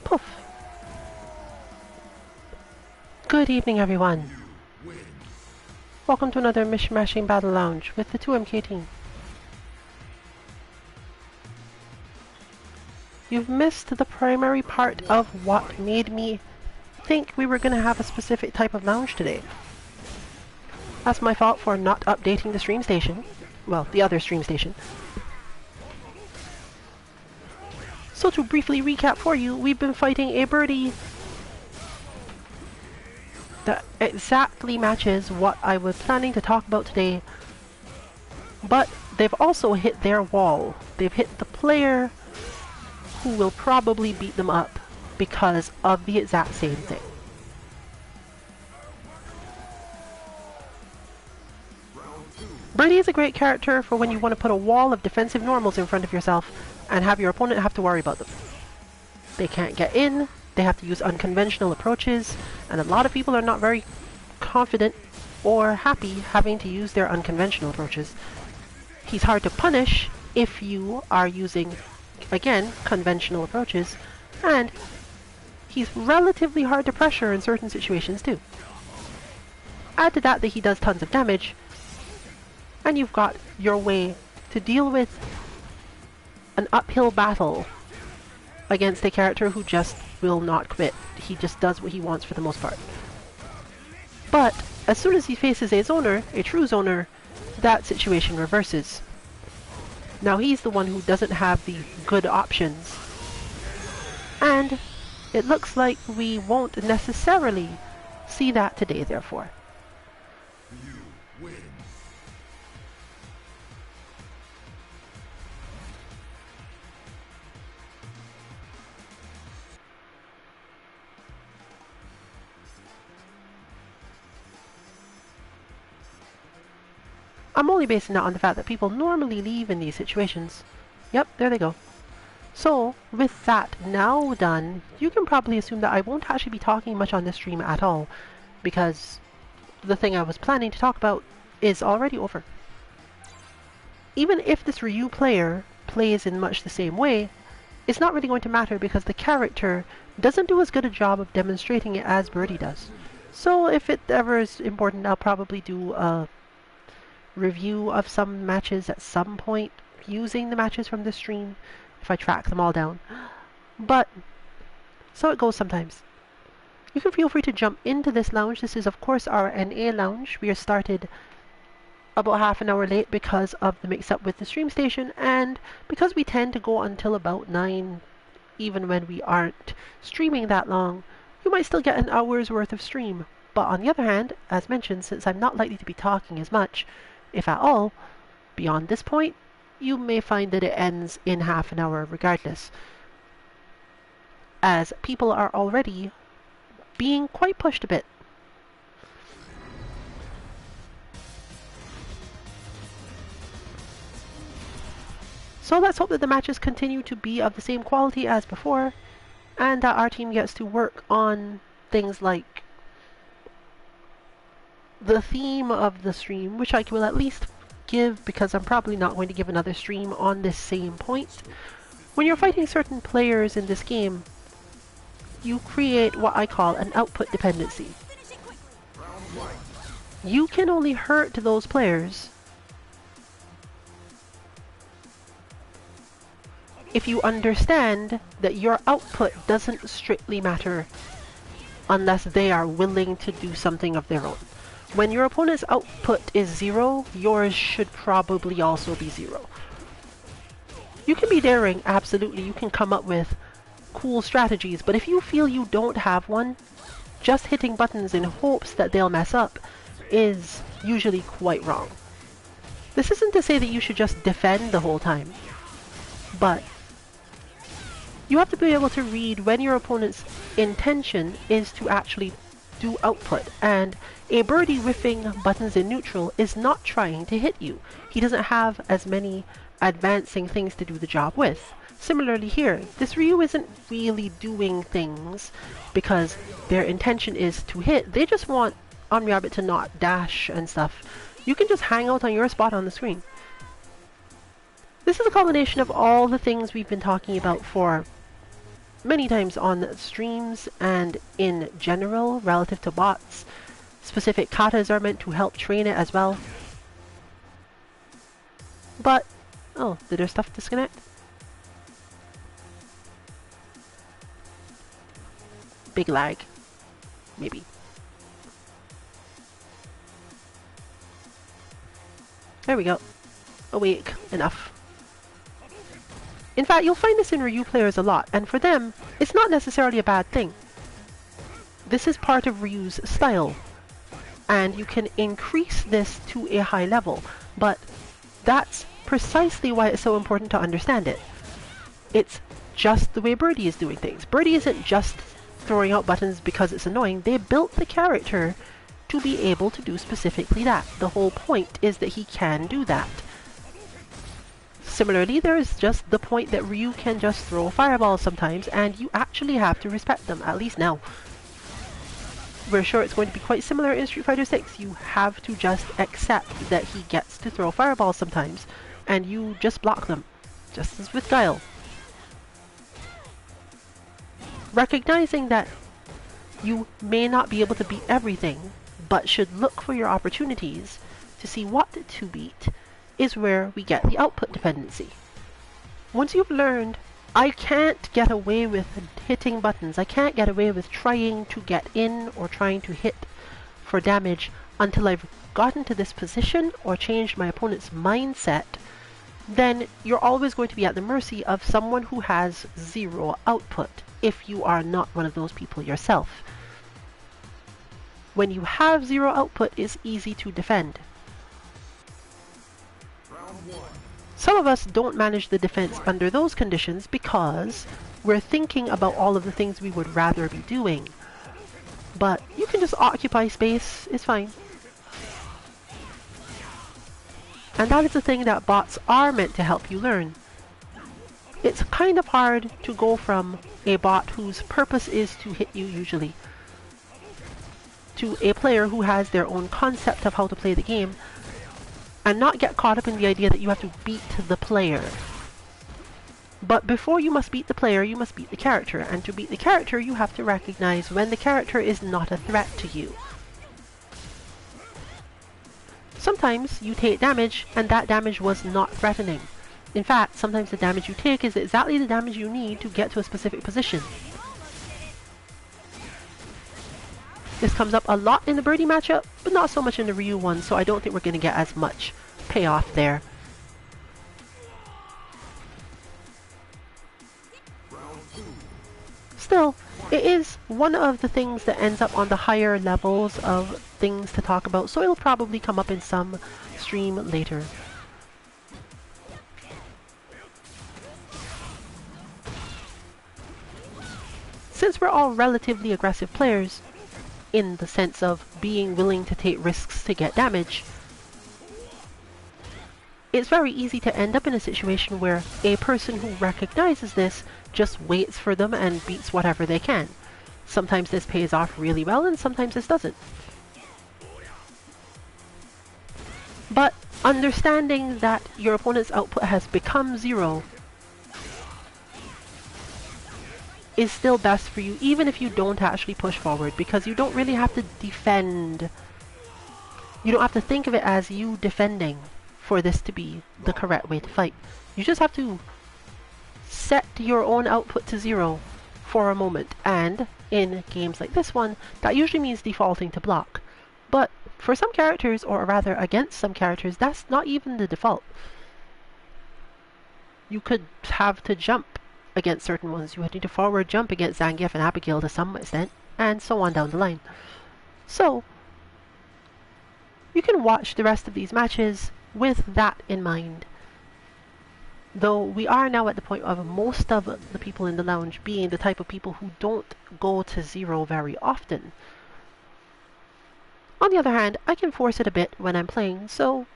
Poof! Good evening, everyone. Welcome to another Mish-Mashing Battle Lounge with the 2MK team. You've missed the primary part of what made me think we were going to have a specific type of lounge today. That's my fault for not updating the stream station. Well, the other stream station. So to briefly recap for you, we've been fighting a birdie that exactly matches what I was planning to talk about today, but they've also hit their wall. They've hit the player who will probably beat them up because of the exact same thing. Birdie is a great character for when you want to put a wall of defensive normals in front of yourself and have your opponent have to worry about them. They can't get in, they have to use unconventional approaches, and a lot of people are not very confident or happy having to use their unconventional approaches. He's hard to punish if you are using, again, conventional approaches, and he's relatively hard to pressure in certain situations too. Add to that he does tons of damage, and you've got your way to deal with an uphill battle against a character who just will not quit. He just does what he wants for the most part. But as soon as he faces a zoner, a true zoner, that situation reverses. Now he's the one who doesn't have the good options. And it looks like we won't necessarily see that today, therefore. You win. I'm only basing that on the fact that people normally leave in these situations. Yep, there they go. So, with that now done, you can probably assume that I won't actually be talking much on this stream at all, because the thing I was planning to talk about is already over. Even if this Ryu player plays in much the same way, it's not really going to matter because the character doesn't do as good a job of demonstrating it as Birdie does. So if it ever is important, I'll probably do a review of some matches at some point using the matches from the stream if I track them all down. But so it goes sometimes. You can feel free to jump into this lounge. This is of course our NA lounge. We are started about half an hour late because of the mix-up with the stream station, and because we tend to go until about 9 even when we aren't streaming that long. You might still get an hour's worth of stream, but on the other hand, as mentioned, since I'm not likely to be talking as much, if at all, beyond this point, you may find that it ends in half an hour regardless, as people are already being quite pushed a bit. So let's hope that the matches continue to be of the same quality as before, and that our team gets to work on things like the theme of the stream, which I will at least give because I'm probably not going to give another stream on this same point. When you're fighting certain players in this game, you create what I call an output dependency. You can only hurt those players if you understand that your output doesn't strictly matter unless they are willing to do something of their own. When your opponent's output is 0, yours should probably also be 0. You can be daring, absolutely, you can come up with cool strategies, but if you feel you don't have one, just hitting buttons in hopes that they'll mess up is usually quite wrong. This isn't to say that you should just defend the whole time, but you have to be able to read when your opponent's intention is to actually do output, and a birdie whiffing buttons in neutral is not trying to hit you. He doesn't have as many advancing things to do the job with. Similarly here, this Ryu isn't really doing things because their intention is to hit. They just want Omni-Rabbit to not dash and stuff. You can just hang out on your spot on the screen. This is a combination of all the things we've been talking about for many times on streams and in general relative to bots. Specific katas are meant to help train it as well. But, oh, did our stuff disconnect? Big lag. Maybe. There we go. Awake enough. In fact, you'll find this in Ryu players a lot, and for them, it's not necessarily a bad thing. This is part of Ryu's style, and you can increase this to a high level, but that's precisely why it's so important to understand it. It's just the way Birdie is doing things. Birdie isn't just throwing out buttons because it's annoying. They built the character to be able to do specifically that. The whole point is that he can do that. Similarly, there is just the point that Ryu can just throw fireballs sometimes, and you actually have to respect them, at least now. We're sure it's going to be quite similar in Street Fighter 6. You have to just accept that he gets to throw fireballs sometimes, and you just block them, just as with Guile. Recognizing that you may not be able to beat everything, but should look for your opportunities to see what to beat, is where we get the output dependency. Once you've learned, I can't get away with hitting buttons, I can't get away with trying to get in or trying to hit for damage until I've gotten to this position or changed my opponent's mindset, then you're always going to be at the mercy of someone who has zero output, if you are not one of those people yourself. When you have zero output, it's easy to defend. Some of us don't manage the defense under those conditions because we're thinking about all of the things we would rather be doing. But you can just occupy space, it's fine. And that is the thing that bots are meant to help you learn. It's kind of hard to go from a bot whose purpose is to hit you usually, to a player who has their own concept of how to play the game, and not get caught up in the idea that you have to beat the player. But before you must beat the player, you must beat the character, and to beat the character you have to recognize when the character is not a threat to you. Sometimes you take damage, and that damage was not threatening. In fact, sometimes the damage you take is exactly the damage you need to get to a specific position. This comes up a lot in the Birdie matchup, but not so much in the Ryu one, so I don't think we're going to get as much payoff there. Still, it is one of the things that ends up on the higher levels of things to talk about, so it'll probably come up in some stream later. Since we're all relatively aggressive players, in the sense of being willing to take risks to get damage, it's very easy to end up in a situation where a person who recognizes this just waits for them and beats whatever they can. Sometimes this pays off really well, and sometimes this doesn't. But understanding that your opponent's output has become zero is still best for you, even if you don't actually push forward, because you don't really have to defend. You don't have to think of it as you defending for this to be the correct way to fight. You just have to set your own output to zero for a moment, and in games like this one, that usually means defaulting to block. But for some characters, or rather against some characters, that's not even the default. You could have to jump against certain ones. You would need to forward jump against Zangief and Abigail to some extent, and so on down the line. So, you can watch the rest of these matches with that in mind. Though we are now at the point of most of the people in the lounge being the type of people who don't go to zero very often. On the other hand, I can force it a bit when I'm playing, so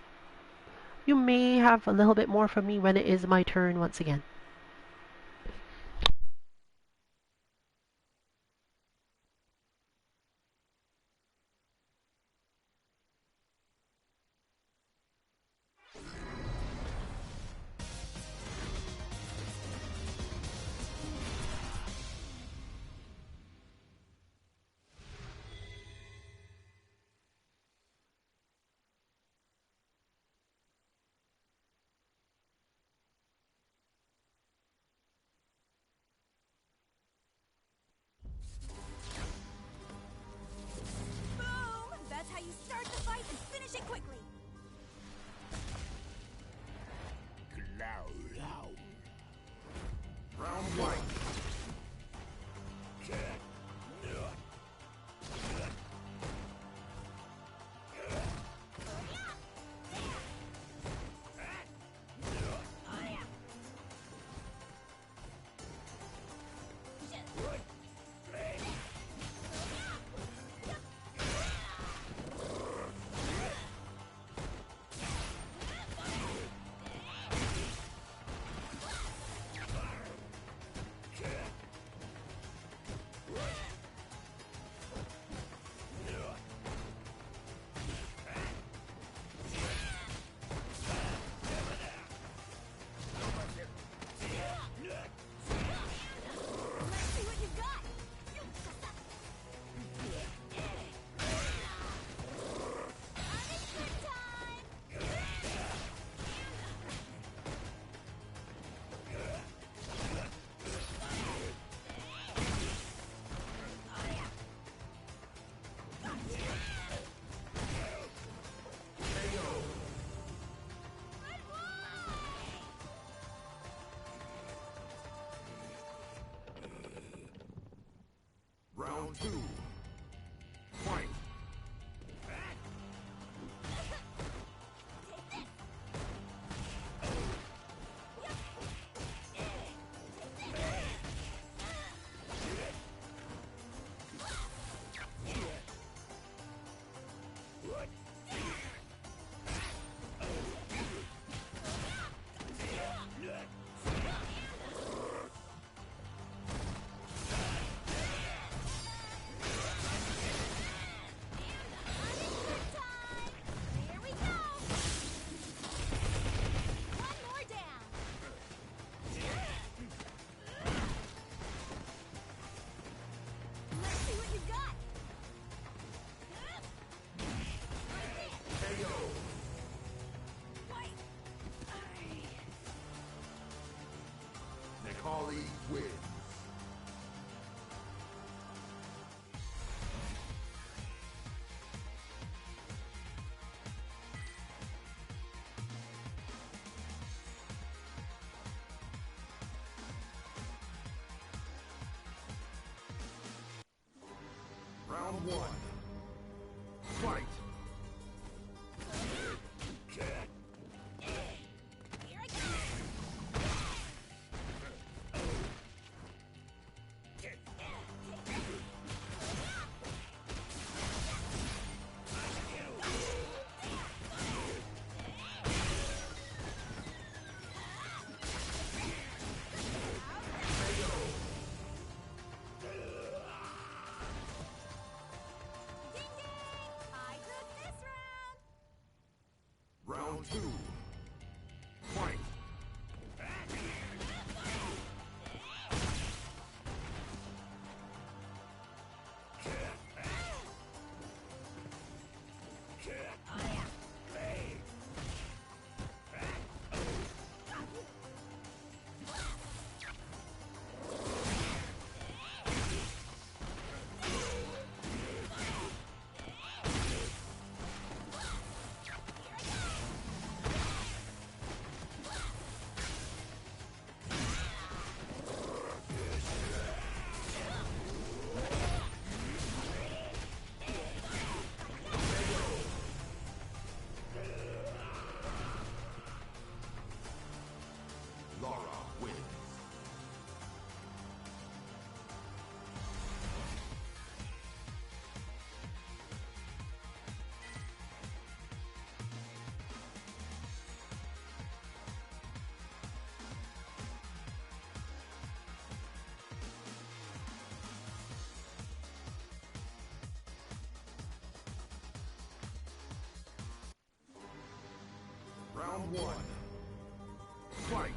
you may have a little bit more from me when it is my turn once again. Round two. Fight! Holly wins. Round one. Fight! Round two. Fight! Laura wins. Round one. Fight!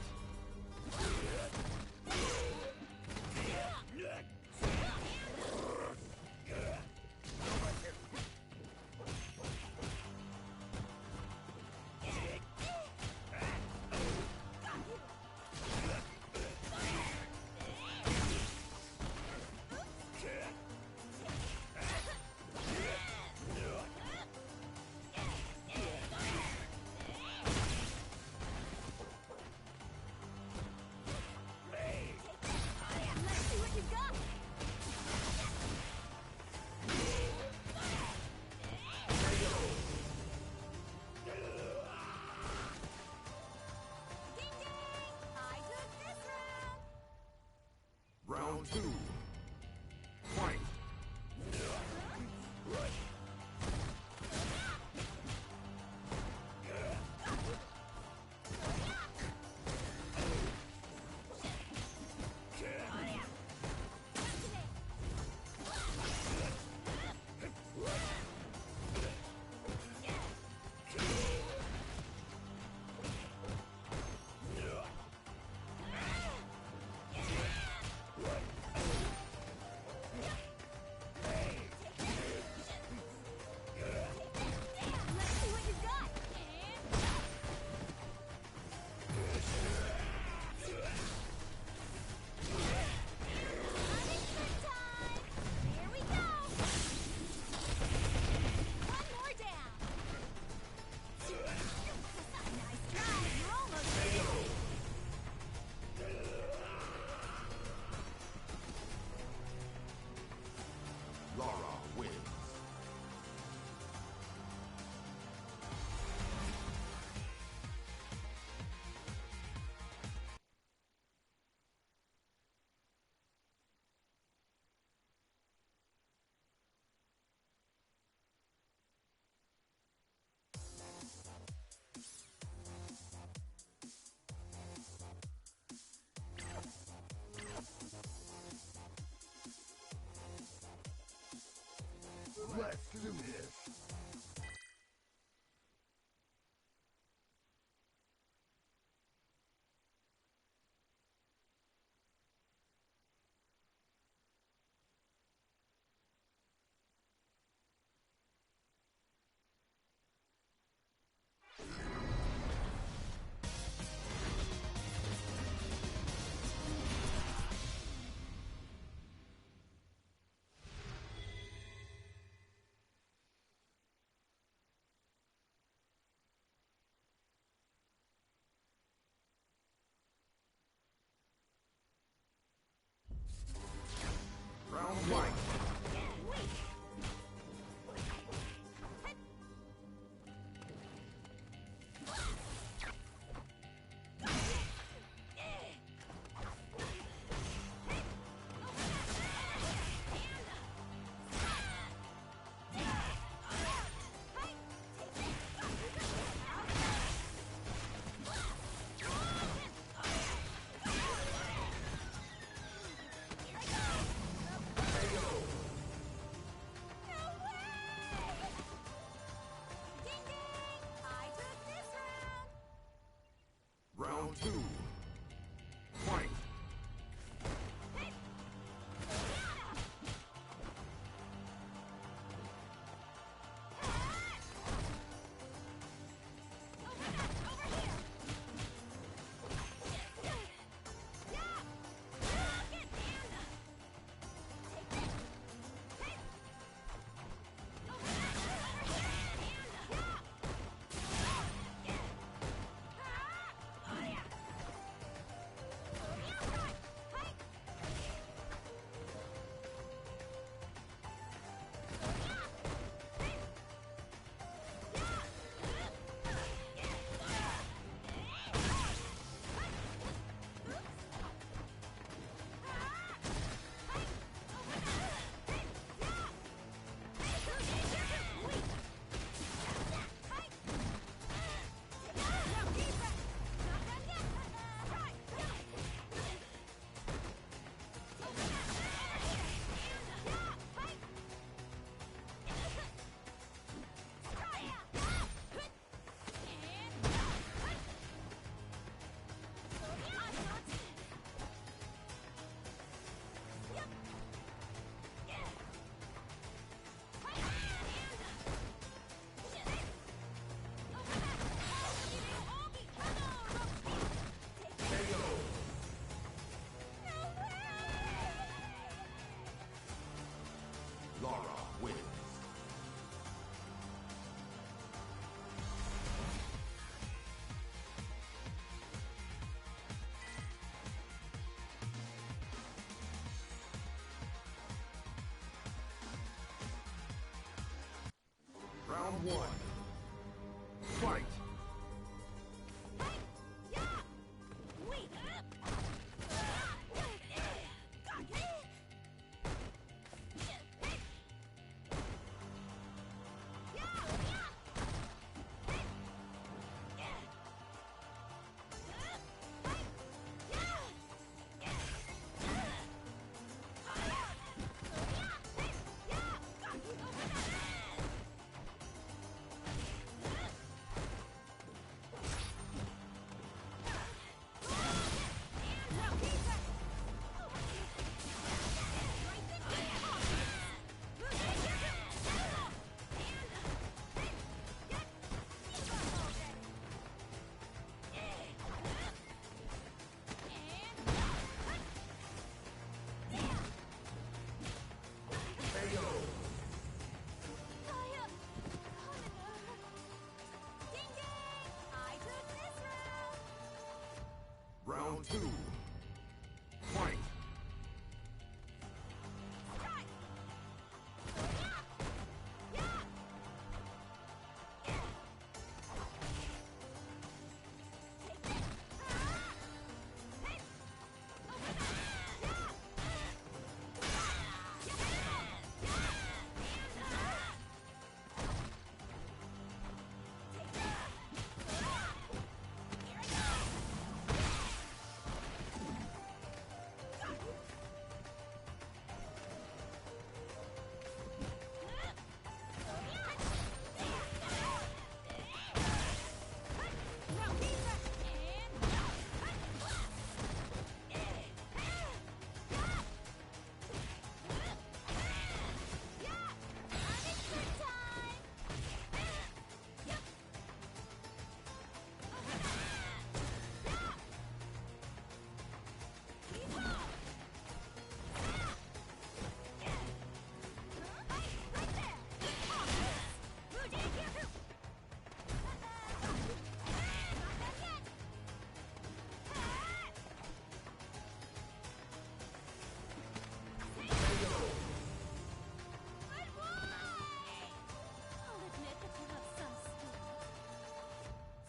Round two. Fight! Let's do this. Round one. Round two. Fight! Laura wins. Round one. Fight! Round two. Fight!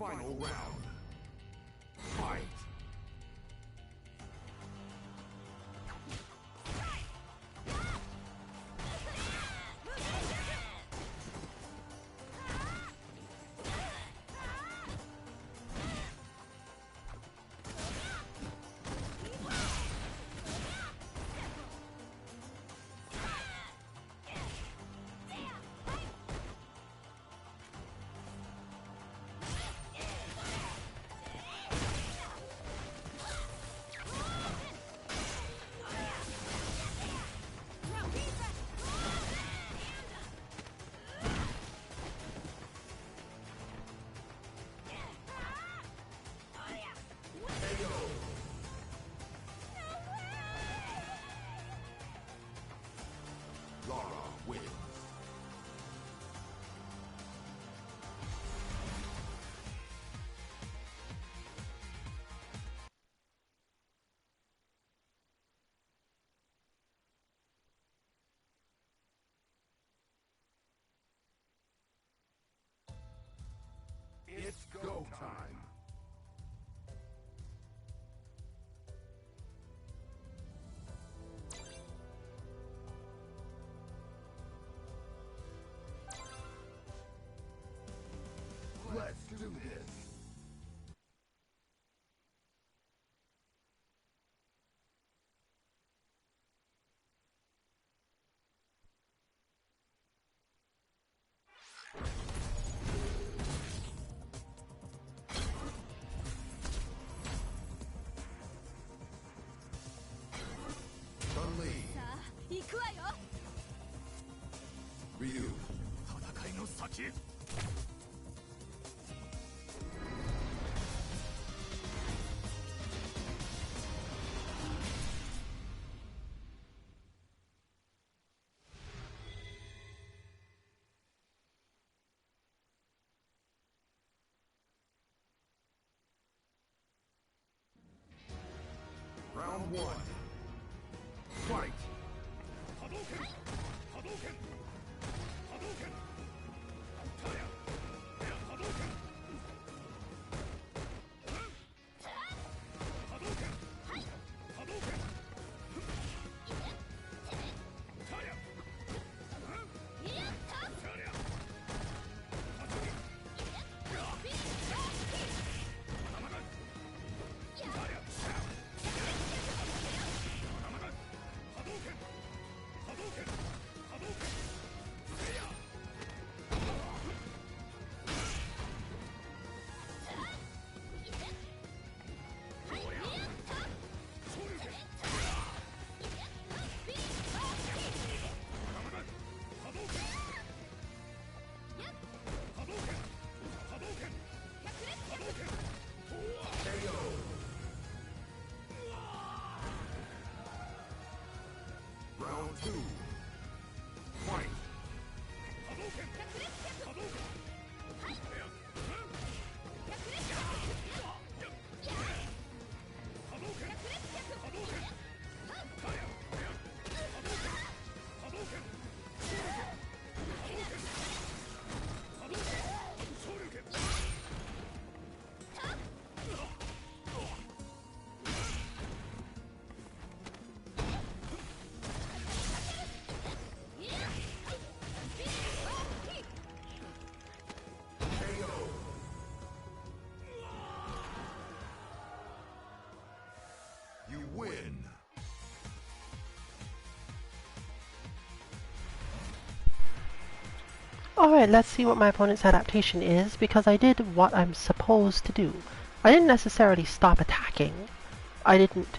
Final round. Fight. Lara wins. It's go time. Let's do this. Chun-Li, さあ行くわよ Ryu, 戦いの先へ round one. Fight. 波動拳波動拳波動拳タヤ波動拳波動拳波動拳タヤタヤ波動拳Round two. Fight. 波動拳波動拳波動拳波動拳タヤ波動拳波動拳波動拳昇竜拳 You win. Alright, let's see what my opponent's adaptation is, because I did what I'm supposed to do. I didn't necessarily stop attacking. I didn't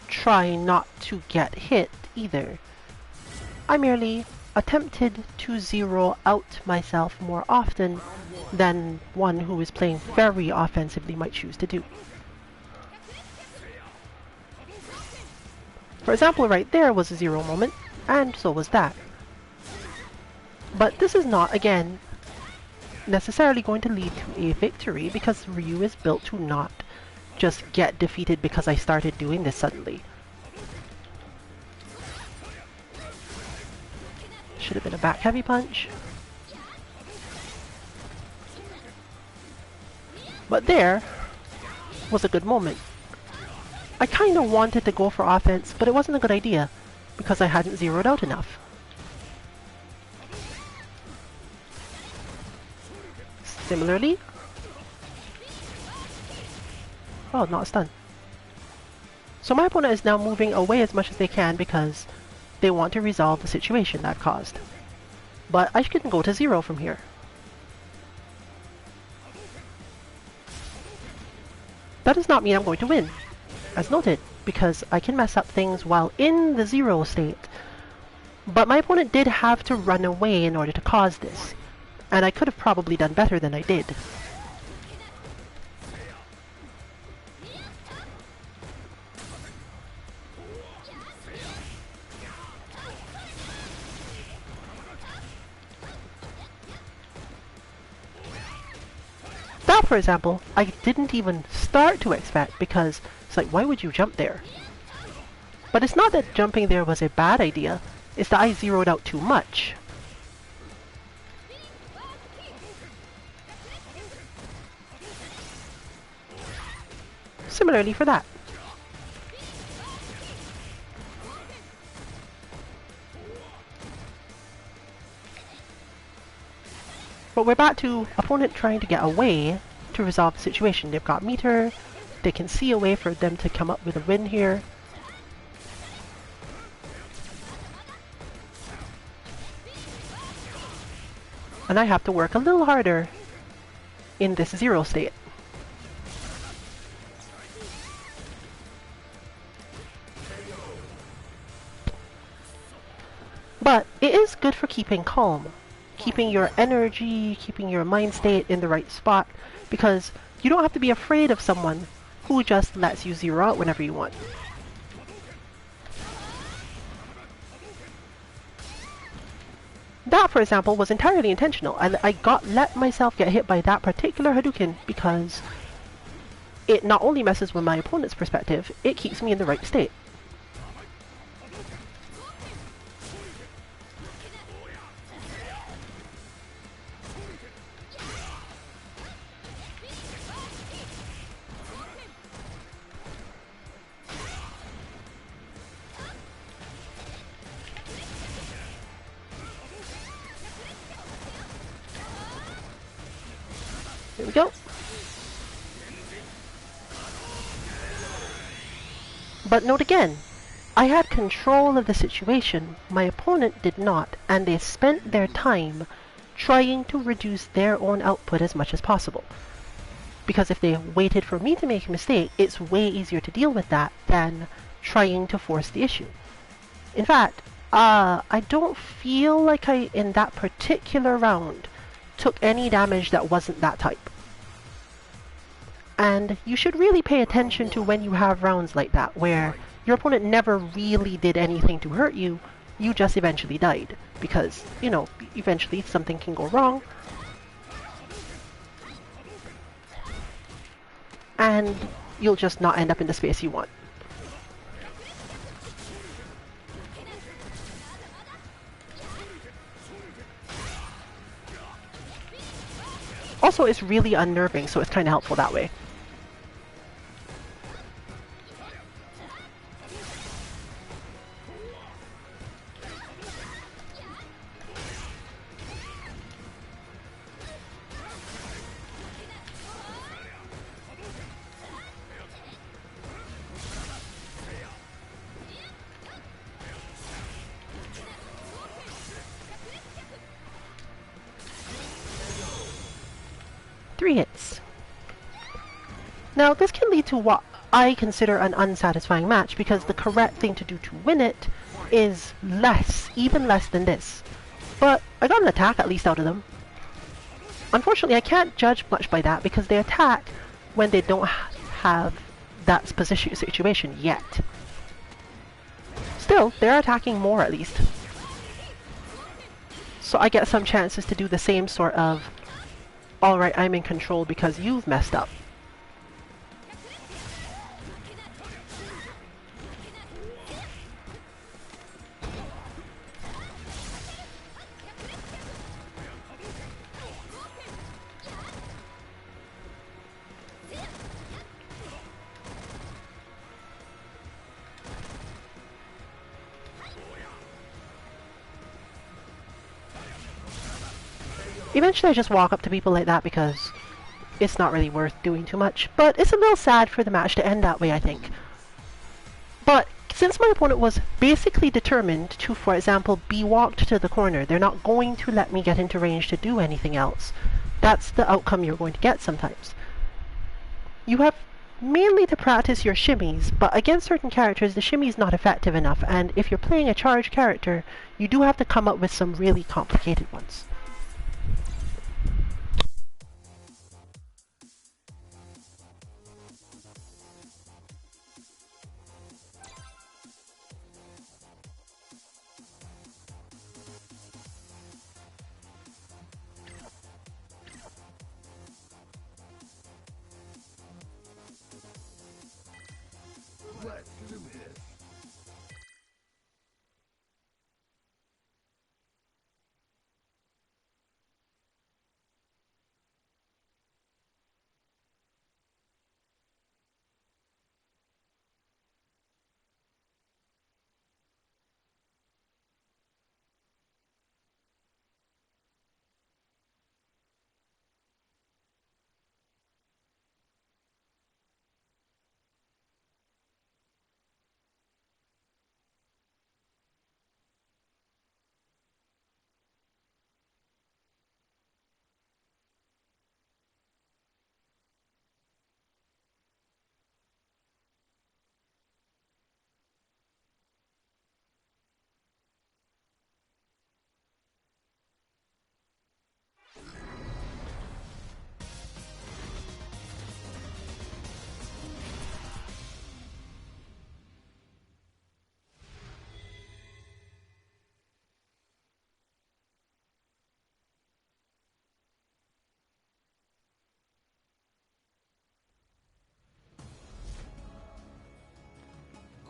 try not to get hit either. I merely attempted to zero out myself more often than one who is playing very offensively might choose to do. For example, right there was a zero moment, and so was that. But this is not, again, necessarily going to lead to a victory, because Ryu is built to not just get defeated because I started doing this suddenly. Should have been a back heavy punch. But there was a good moment. I kind of wanted to go for offense, but it wasn't a good idea because I hadn't zeroed out enough. Similarly... Oh, not a stun. So my opponent is now moving away as much as they can because they want to resolve the situation that I've caused. But I can go to 0 from here. That does not mean I'm going to win, as noted, because I can mess up things while in the 0 state. But my opponent did have to run away in order to cause this, and I could have probably done better than I did. That, for example, I didn't even start to expect because it's like, why would you jump there? But it's not that jumping there was a bad idea, it's that I zeroed out too much. Similarly for that. But we're back to opponent trying to get away to resolve the situation. They've got meter, they can see a way for them to come up with a win here. And I have to work a little harder in this 0 state. But it is good for keeping calm. Keeping your energy, keeping your mind state in the right spot, because you don't have to be afraid of someone who just lets you zero out whenever you want. That, for example, was entirely intentional, and I let myself get hit by that particular Hadouken because it not only messes with my opponent's perspective, it keeps me in the right state. Here we go. But note again, I had control of the situation, my opponent did not, and they spent their time trying to reduce their own output as much as possible. Because if they waited for me to make a mistake, it's way easier to deal with that than trying to force the issue. In fact, I don't feel like I, in that particular round, took any damage that wasn't that type. And you should really pay attention to when you have rounds like that, where your opponent never really did anything to hurt you, you just eventually died. Because, you know, eventually something can go wrong. And you'll just not end up in the space you want. Also, it's really unnerving, so it's kind of helpful that way. Three hits. Now, this can lead to what I consider an unsatisfying match, because the correct thing to do to win it is less, even less than this. But I got an attack at least out of them. Unfortunately, I can't judge much by that, because they attack when they don't have that situation yet. Still, they're attacking more at least. So I get some chances to do the same sort of, alright, I'm in control because you've messed up. Eventually I just walk up to people like that because it's not really worth doing too much. But it's a little sad for the match to end that way, I think. But since my opponent was basically determined to, for example, be walked to the corner, they're not going to let me get into range to do anything else. That's the outcome you're going to get sometimes. You have mainly to practice your shimmies, but against certain characters the shimmy is not effective enough, and if you're playing a charged character, you do have to come up with some really complicated ones. Let's do this.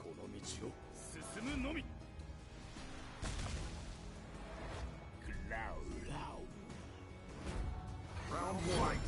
この道を進むのみ。Round one.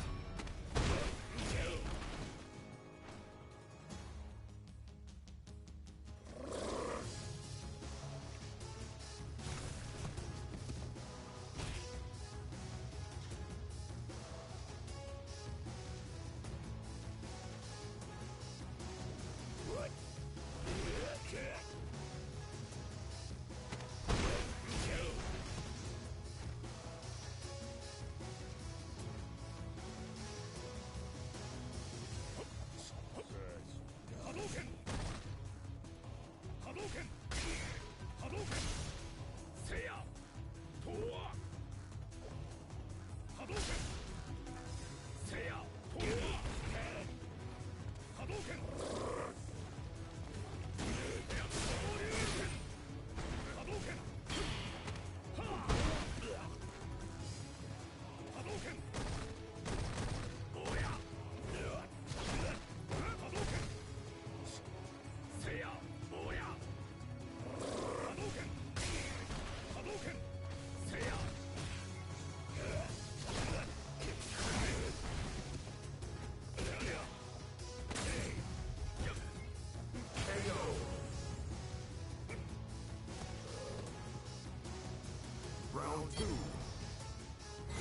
Round two.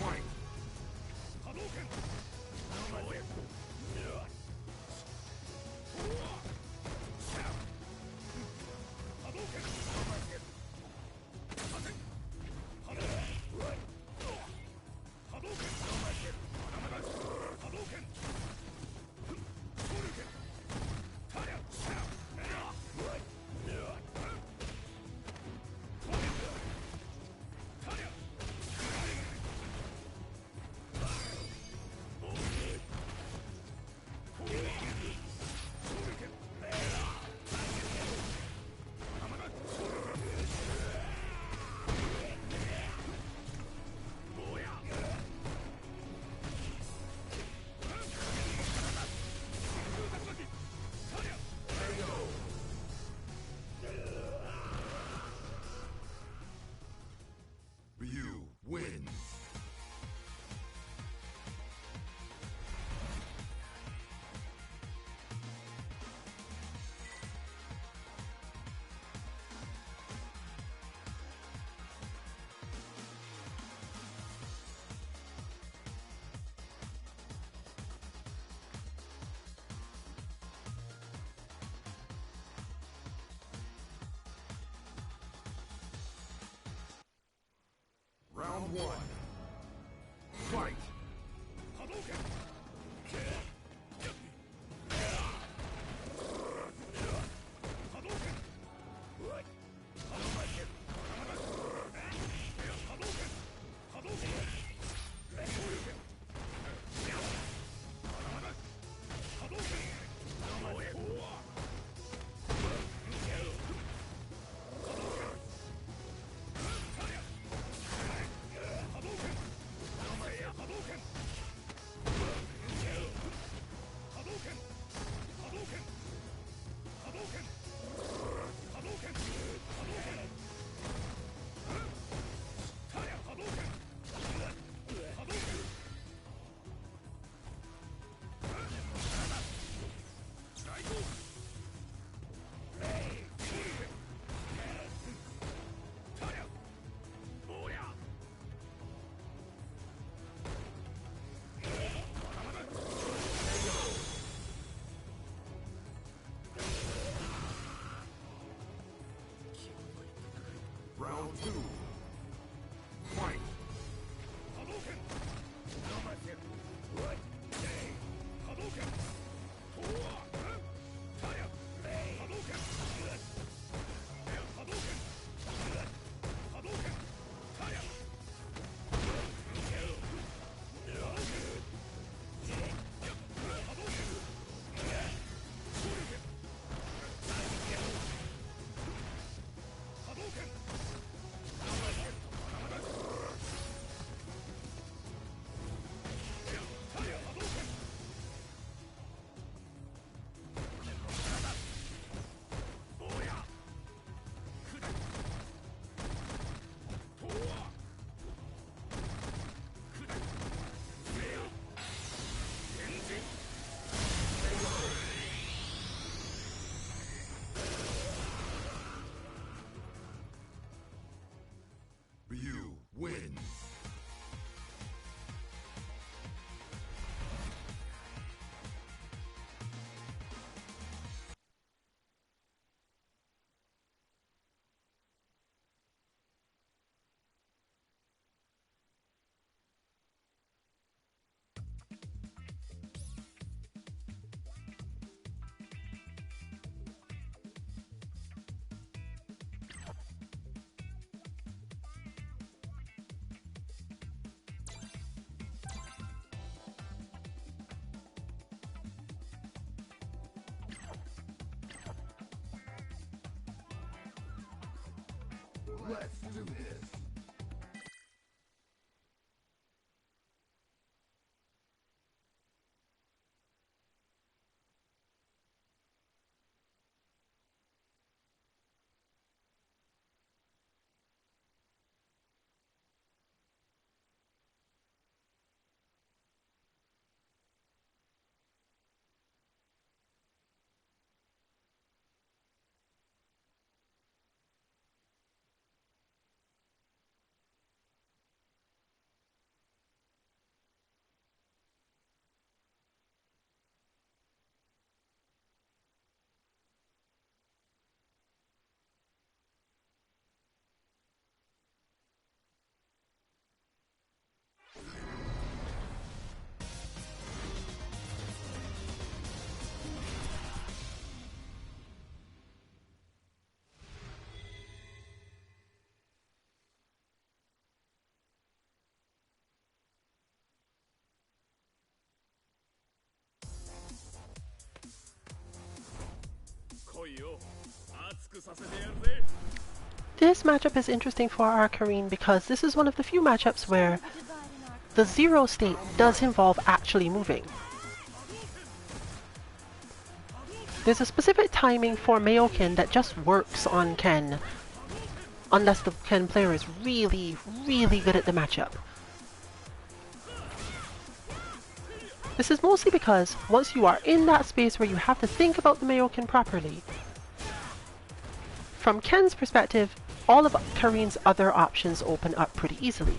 Fight. Round one. Fight. Round two. Fight. Ryu wins. Let's do this. This matchup is interesting for our Karine because this is one of the few matchups where the zero state does involve actually moving. There's a specific timing for Mayokin that just works on Ken, unless the Ken player is really, really good at the matchup. This is mostly because once you are in that space where you have to think about the Mayokin properly, from Ken's perspective, all of Karine's other options open up pretty easily.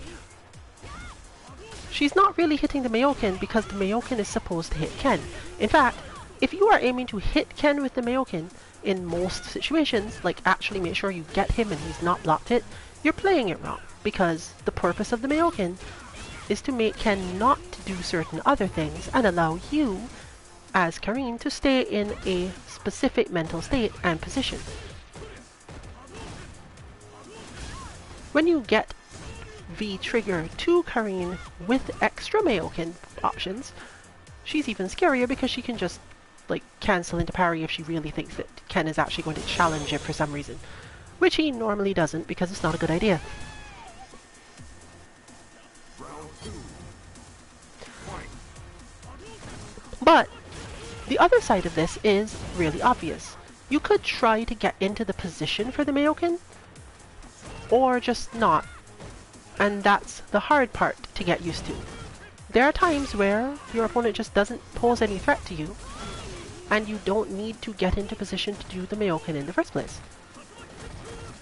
She's not really hitting the Mayokin because the Mayokin is supposed to hit Ken. In fact, If you are aiming to hit Ken with the Mayoken in most situations, like actually make sure you get him and he's not blocked it, you're playing it wrong, because the purpose of the Mayoken is to make Ken not do certain other things and allow you, as Karine, to stay in a specific mental state and position. When you get V-trigger to Karine with extra Mayoken options, she's even scarier because she can just like cancel into parry if she really thinks that Ken is actually going to challenge it for some reason, which he normally doesn't because it's not a good idea. But the other side of this is really obvious. You could try to get into the position for the Mayoken, or just not. And that's the hard part to get used to. There are times where your opponent just doesn't pose any threat to you, and you don't need to get into position to do the Mayoken in the first place.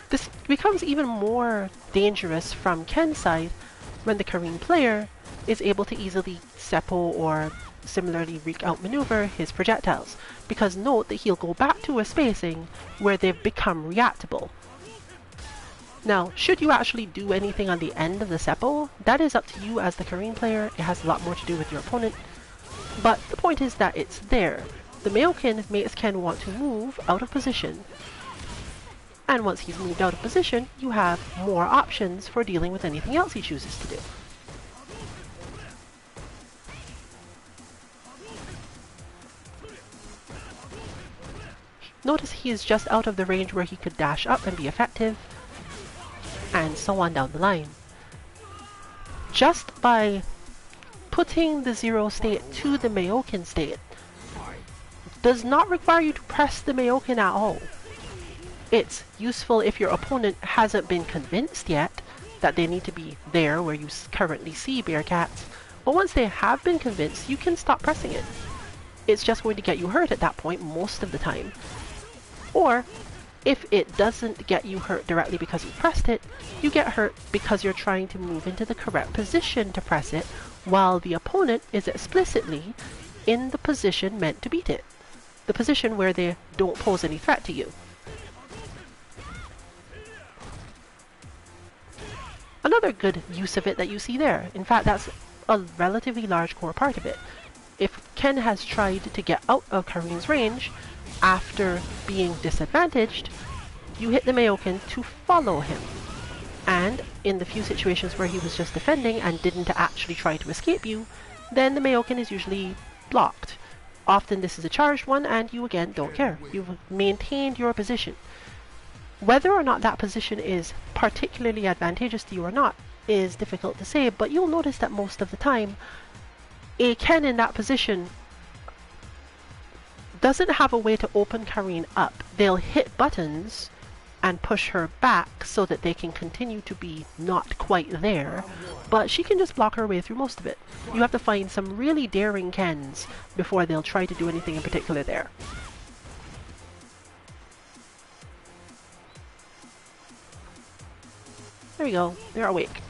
This becomes even more dangerous from Ken's side when the Karine player is able to easily seppo or similarly outmaneuver his projectiles, because note that he'll go back to a spacing where they've become reactable. Now, should you actually do anything on the end of the seppo, that is up to you as the Karine player. It has a lot more to do with your opponent. But the point is that it's there. The Mayoken makes Ken want to move out of position. And once he's moved out of position, you have more options for dealing with anything else he chooses to do. Notice he is just out of the range where he could dash up and be effective, and so on down the line. Just by putting the zero state to the Mayoken state does not require you to press the Mayoken at all. It's useful if your opponent hasn't been convinced yet that they need to be there where you currently see Bearcats, but once they have been convinced, you can stop pressing it. It's just going to get you hurt at that point most of the time. Or, if it doesn't get you hurt directly because you pressed it, you get hurt because you're trying to move into the correct position to press it, while the opponent is explicitly in the position meant to beat it. The position where they don't pose any threat to you. Another good use of it that you see there, in fact that's a relatively large core part of it. If Ken has tried to get out of Karine's range after being disadvantaged, you hit the Mayoken to follow him. And in the few situations where he was just defending and didn't actually try to escape you, then the Mayoken is usually blocked. Often this is a charged one and you again don't care. You've maintained your position. Whether or not that position is particularly advantageous to you or not is difficult to say, but you'll notice that most of the time a Ken in that position doesn't have a way to open Karine up. They'll hit buttons and push her back so that they can continue to be not quite there, but she can just block her way through most of it. You have to find some really daring Kens before they'll try to do anything in particular there. There we go, they're awake.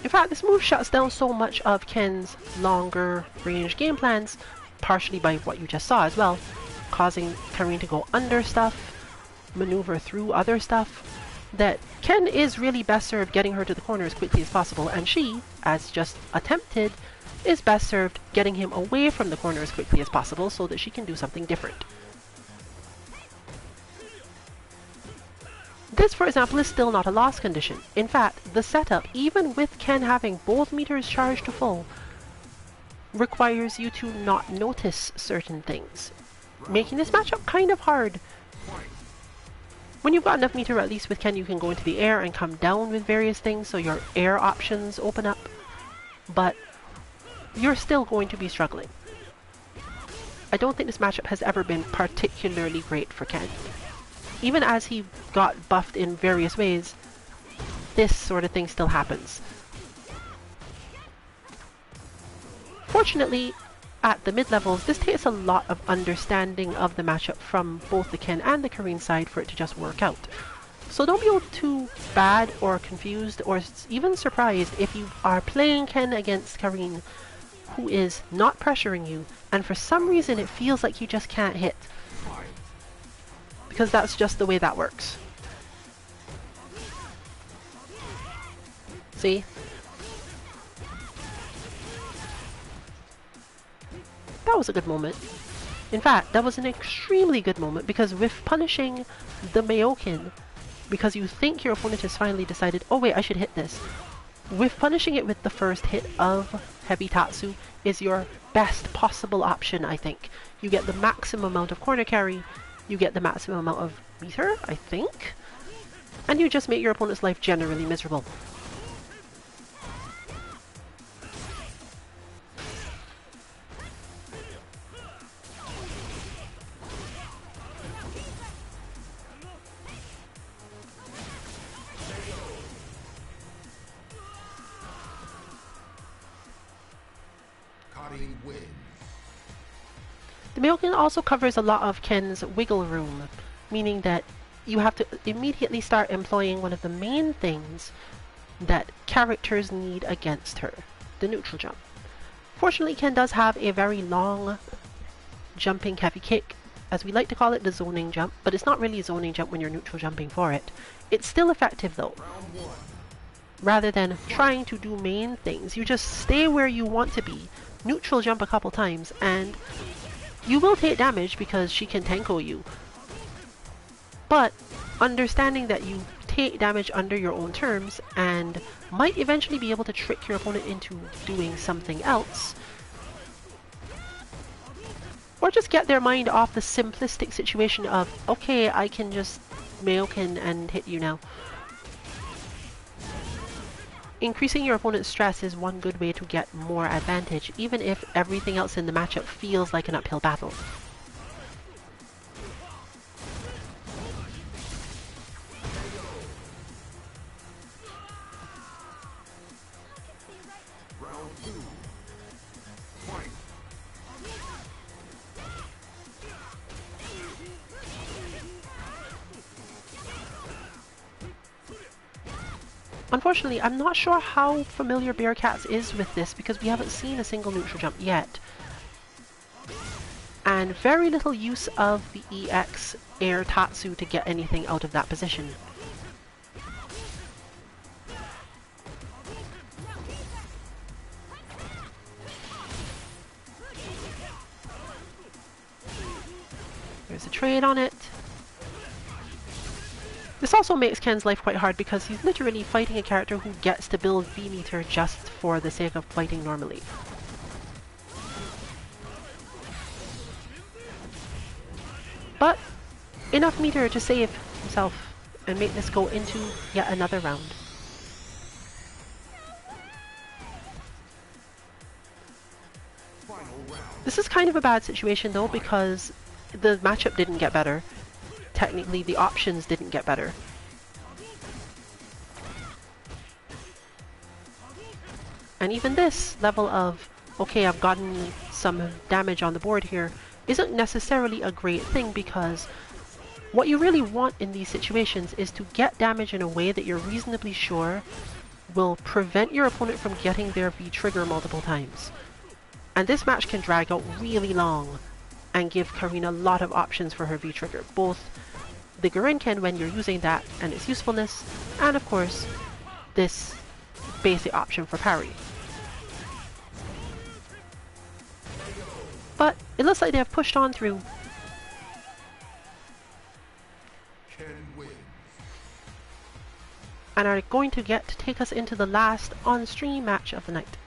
In fact, this move shuts down so much of Ken's longer range game plans, partially by what you just saw as well, causing Karine to go under stuff, maneuver through other stuff, that Ken is really best served getting her to the corner as quickly as possible, and she, as just attempted, is best served getting him away from the corner as quickly as possible so that she can do something different. This, for example, is still not a loss condition. In fact, the setup, even with Ken having both meters charged to full, requires you to not notice certain things, making this matchup kind of hard. When you've got enough meter, at least with Ken, you can go into the air and come down with various things, so your air options open up, but you're still going to be struggling. I don't think this matchup has ever been particularly great for Ken. Even as he got buffed in various ways, this sort of thing still happens. Fortunately, at the mid-levels, this takes a lot of understanding of the matchup from both the Ken and the Karine side for it to just work out. So don't be too bad or confused or even surprised if you are playing Ken against Karine who is not pressuring you and for some reason it feels like you just can't hit. Because that's just the way that works. See? That was a good moment. In fact, that was an extremely good moment because with punishing the Mayokin, because you think your opponent has finally decided, oh wait, I should hit this. With punishing it with the first hit of Heavy Tatsu is your best possible option, I think. You get the maximum amount of corner carry, you get the maximum amount of meter, I think, and you just make your opponent's life generally miserable. The Mayokin also covers a lot of Ken's wiggle room, meaning that you have to immediately start employing one of the main things that characters need against her, the neutral jump. Fortunately, Ken does have a very long jumping heavy kick, as we like to call it, the zoning jump, but it's not really a zoning jump when you're neutral jumping for it. It's still effective though. Rather than trying to do main things, you just stay where you want to be, neutral jump a couple times, and you will take damage because she can tanko you. But understanding that you take damage under your own terms and might eventually be able to trick your opponent into doing something else, or just get their mind off the simplistic situation of, okay, I can just Mayokin and hit you now. Increasing your opponent's stress is one good way to get more advantage, even if everything else in the matchup feels like an uphill battle. Unfortunately, I'm not sure how familiar Bearcats is with this because we haven't seen a single neutral jump yet. And very little use of the EX Air Tatsu to get anything out of that position. There's a trade on it. This also makes Ken's life quite hard because he's literally fighting a character who gets to build V meter just for the sake of fighting normally. But enough meter to save himself and make this go into yet another round. This is kind of a bad situation though because the matchup didn't get better. Technically, the options didn't get better. And even this level of, okay, I've gotten some damage on the board here, isn't necessarily a great thing because what you really want in these situations is to get damage in a way that you're reasonably sure will prevent your opponent from getting their V-trigger multiple times. And this match can drag out really long and give Karine a lot of options for her V-trigger, both the Gurinken when you're using that and its usefulness, and of course, this basic option for parry. But it looks like they have pushed on through. And are going to get to take us into the last on-stream match of the night.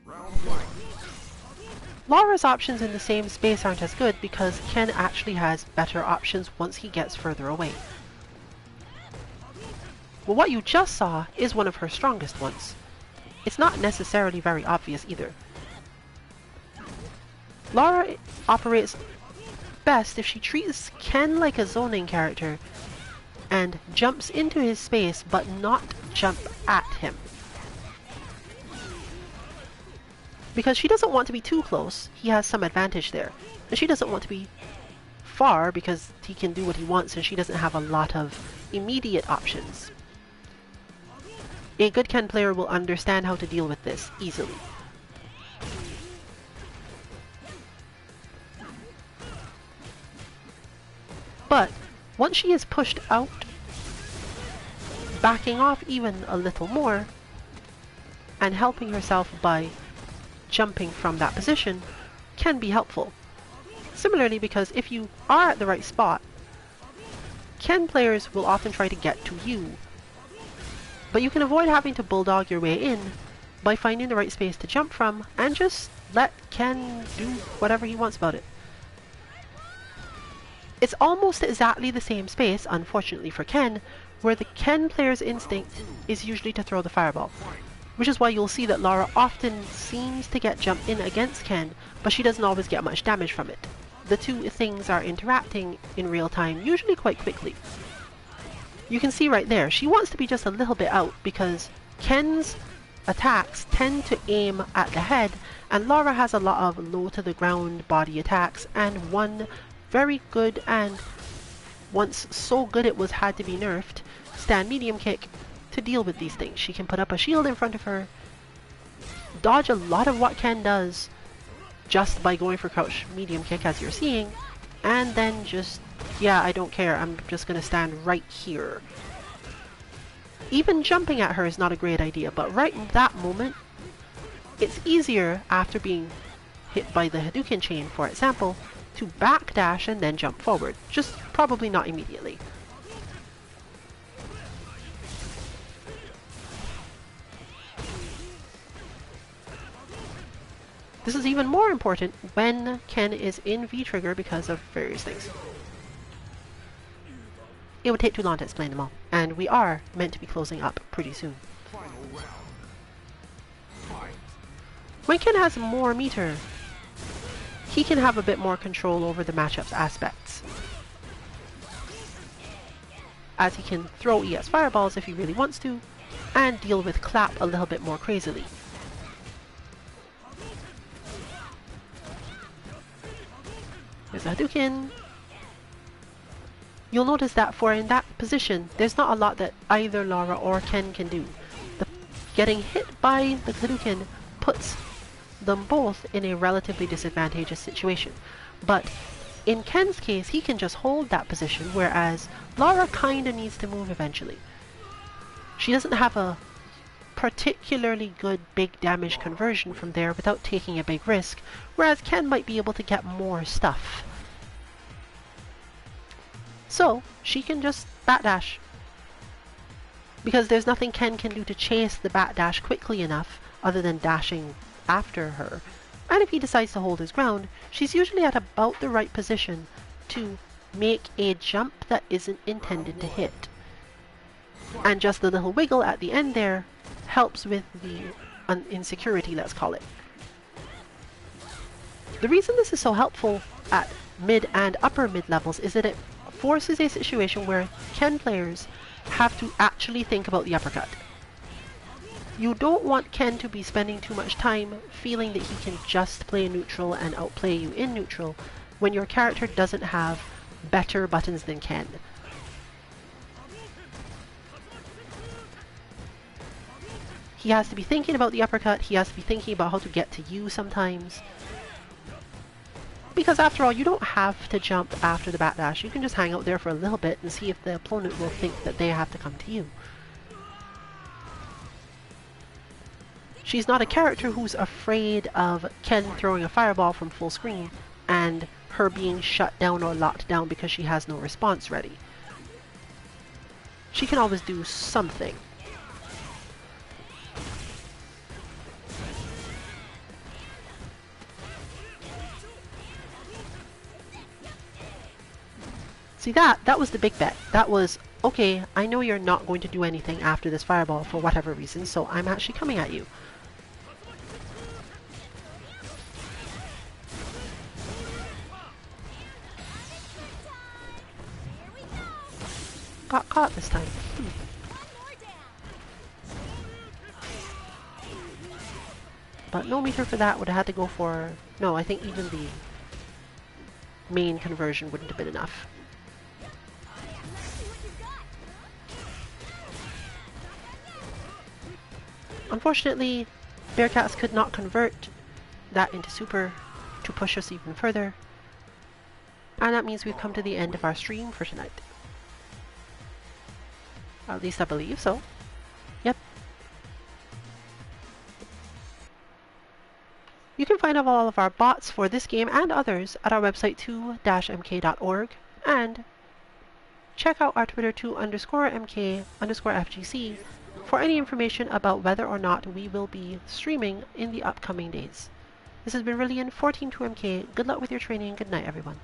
Round one. Laura's options in the same space aren't as good because Ken actually has better options once he gets further away. Well, what you just saw is one of her strongest ones. It's not necessarily very obvious either. Laura operates best if she treats Ken like a zoning character and jumps into his space but not jump at him. Because she doesn't want to be too close, he has some advantage there. And she doesn't want to be far because he can do what he wants and she doesn't have a lot of immediate options. A good Ken player will understand how to deal with this easily. But once she is pushed out, backing off even a little more, and helping herself by jumping from that position can be helpful. Similarly, because if you are at the right spot, Ken players will often try to get to you. But you can avoid having to bulldog your way in by finding the right space to jump from and just let Ken do whatever he wants about it. It's almost exactly the same space, unfortunately for Ken, where the Ken player's instinct is usually to throw the fireball. Which is why you'll see that Laura often seems to get jumped in against Ken, but she doesn't always get much damage from it. The two things are interacting in real time, usually quite quickly. You can see right there, she wants to be just a little bit out because Ken's attacks tend to aim at the head, and Laura has a lot of low to the ground body attacks, and one very good and once so good it was had to be nerfed stand medium kick to deal with these things. She can put up a shield in front of her, dodge a lot of what Ken does just by going for crouch medium kick as you're seeing, and then just, yeah, I don't care, I'm just gonna stand right here. Even jumping at her is not a great idea, but right in that moment, it's easier after being hit by the Hadouken chain, for example, to backdash and then jump forward. Just probably not immediately. This is even more important when Ken is in V-trigger because of various things. It would take too long to explain them all, and we are meant to be closing up pretty soon. Final round. Fight. When Ken has more meter, he can have a bit more control over the matchup's aspects, as he can throw ES fireballs if he really wants to, and deal with clap a little bit more crazily. There's a Hadouken. You'll notice that for in that position, there's not a lot that either Laura or Ken can do. Getting hit by the Hadouken puts them both in a relatively disadvantageous situation. But in Ken's case, he can just hold that position, whereas Laura kinda needs to move eventually. She doesn't have a particularly good big damage conversion from there without taking a big risk, whereas Ken might be able to get more stuff. So, she can just backdash. Because there's nothing Ken can do to chase the backdash quickly enough, other than dashing after her. And if he decides to hold his ground, she's usually at about the right position to make a jump that isn't intended to hit. And just the little wiggle at the end there helps with the insecurity, let's call it. The reason this is so helpful at mid and upper mid levels is that it forces a situation where Ken players have to actually think about the uppercut. You don't want Ken to be spending too much time feeling that he can just play neutral and outplay you in neutral when your character doesn't have better buttons than Ken. He has to be thinking about the uppercut, he has to be thinking about how to get to you sometimes. Because after all, you don't have to jump after the backdash, you can just hang out there for a little bit and see if the opponent will think that they have to come to you. She's not a character who's afraid of Ken throwing a fireball from full screen and her being shut down or locked down because she has no response ready. She can always do something. See that was the big bet. That was, okay, I know you're not going to do anything after this fireball for whatever reason, so I'm actually coming at you. Got caught this time. But no meter for that, would have had to go for... No, I think even the main conversion wouldn't have been enough. Unfortunately, Bearcats could not convert that into super to push us even further. And that means we've come to the end of our stream for tonight. At least I believe so. Yep. You can find out all of our bots for this game and others at our website 2-mk.org, and check out our Twitter 2_mk_FGC for any information about whether or not we will be streaming in the upcoming days. This has been Rillian for Team 2MK. Good luck with your training. Good night, everyone.